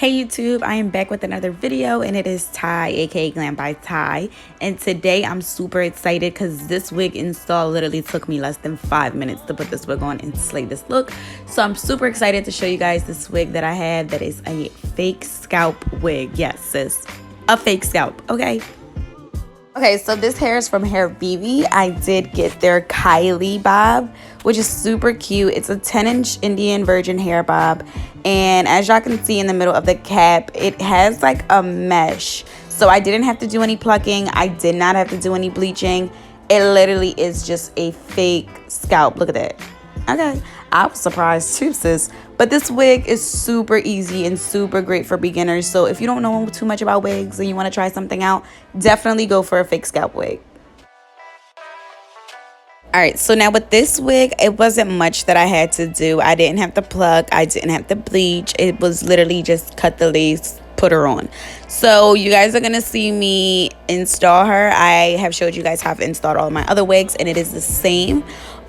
Hey YouTube, I am back with another video and it is Ty, aka Glambytai, and today I'm super excited because this wig install literally took me less than 5 minutes to put this wig on and slay this look. So I'm super excited to show you guys this wig that I have that is a fake scalp wig. Yes sis, a fake scalp, okay? Okay, so this hair is from HairVivi. I did get their Kylie bob, which is super cute. It's a 10-inch Indian virgin hair bob. And as y'all can see in the middle of the cap, it has like a mesh. So I didn't have to do any plucking. I did not have to do any bleaching. It literally is just a fake scalp. Look at that. Okay, I was surprised too, sis. But this wig is super easy and super great for beginners. So if you don't know too much about wigs and you want to try something out, definitely go for a fake scalp wig. Alright, so now with this wig, it wasn't much that I had to do. I didn't have to pluck. I didn't have to bleach. It was literally just cut the lace, put her on. So you guys are going to see me install her. I have showed you guys how I've installed all my other wigs, and it is the same.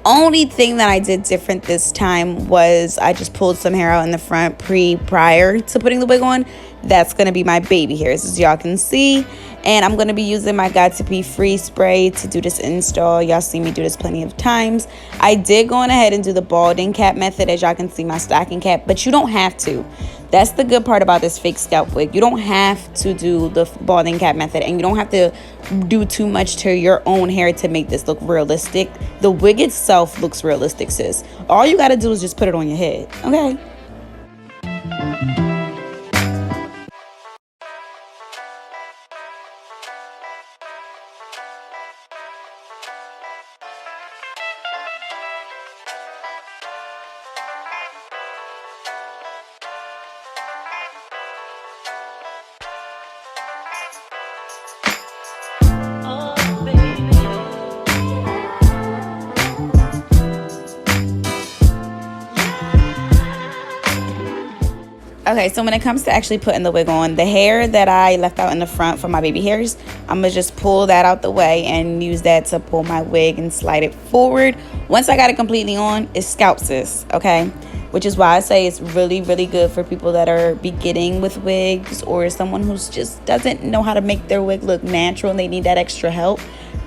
Only thing that I did different this time was I just pulled some hair out in the front prior to putting the wig on. That's going to be my baby hairs, as y'all can see. And I'm going to be using my Got to Be Free spray to do this install. Y'all see me do this plenty of times. I did go on ahead and do the balding cap method, as y'all can see my stocking cap, but you don't have to. That's the good part about this fake scalp wig. You don't have to do the balding cap method, and you don't have to do too much to your own hair to make this look realistic. The wig itself looks realistic, sis. All you got to do is just put it on your head, okay? Okay, so when it comes to actually putting the wig on, the hair that I left out in the front for my baby hairs, I'm going to just pull that out the way and use that to pull my wig and slide it forward. Once I got it completely on, it's scalp sis, okay? Which is why I say it's really, really good for people that are beginning with wigs or someone who's just doesn't know how to make their wig look natural and they need that extra help.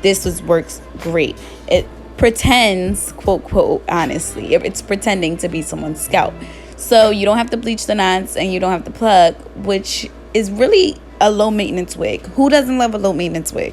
This works great. It pretends, quote, quote, honestly, it's pretending to be someone's scalp. So you don't have to bleach the knots and you don't have to plug, which is really a low maintenance wig. Who doesn't love a low maintenance wig?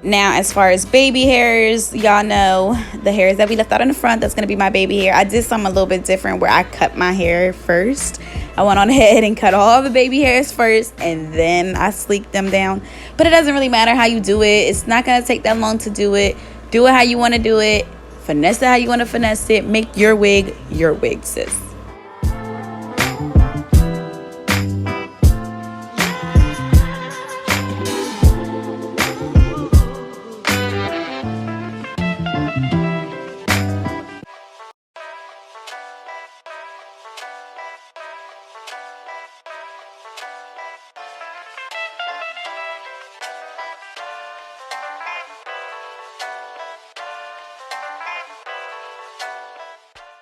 Now, as far as baby hairs, y'all know the hairs that we left out in the front, that's going to be my baby hair. I did something a little bit different where I cut my hair first. I went on ahead and cut all the baby hairs first, and then I sleeked them down. But it doesn't really matter how you do it. It's not going to take that long to do it. Do it how you want to do it. Finesse it how you want to finesse it. Make your wig, sis.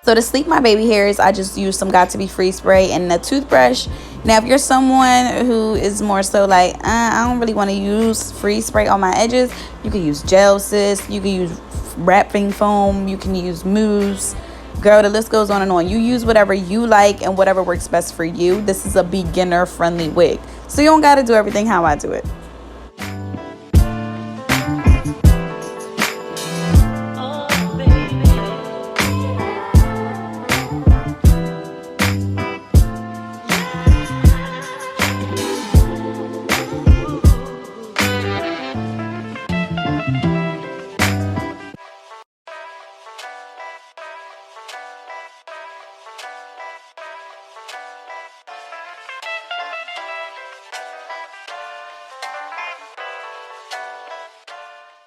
So to sleep my baby hairs, I just use some Got to Be Free spray and a toothbrush. Now, if you're someone who is more so like, I don't really want to use free spray on my edges, you can use gel, sis. You can use wrapping foam. You can use mousse. Girl, the list goes on and on. You use whatever you like and whatever works best for you. This is a beginner-friendly wig. So you don't got to do everything how I do it.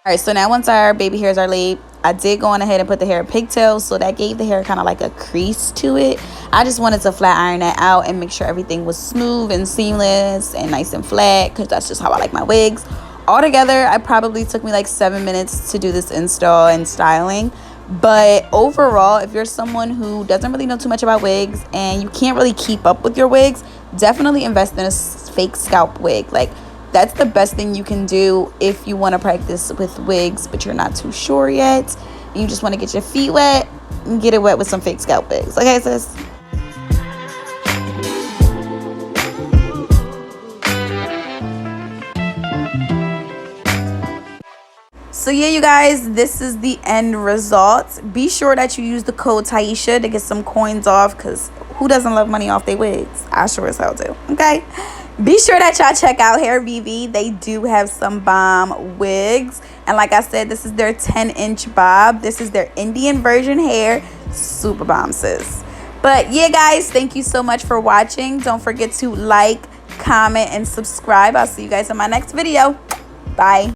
All right, so now once our baby hairs are laid, I did go on ahead and put the hair in pigtails, so that gave the hair kind of like a crease to it. I just wanted to flat iron that out and make sure everything was smooth and seamless and nice and flat, because that's just how I like my wigs. Altogether, it probably took me like 7 minutes to do this install and styling. But overall, if you're someone who doesn't really know too much about wigs and you can't really keep up with your wigs, definitely invest in a fake scalp wig. Like, that's the best thing you can do if you want to practice with wigs but you're not too sure yet and you just want to get your feet wet, and get it wet with some fake scalp wigs. Okay, sis? So yeah, you guys, this is the end result. Be sure that you use the code Taisha to get some coins off, because who doesn't love money off their wigs? I sure as hell do. Okay, be sure that y'all check out HairVivi. They do have some bomb wigs, and like I said, this is their 10-inch bob. This is their Indian version hair. Super bomb, sis. But yeah, guys, thank you so much for watching. Don't forget to like, comment, and subscribe. I'll see you guys in my next video. Bye.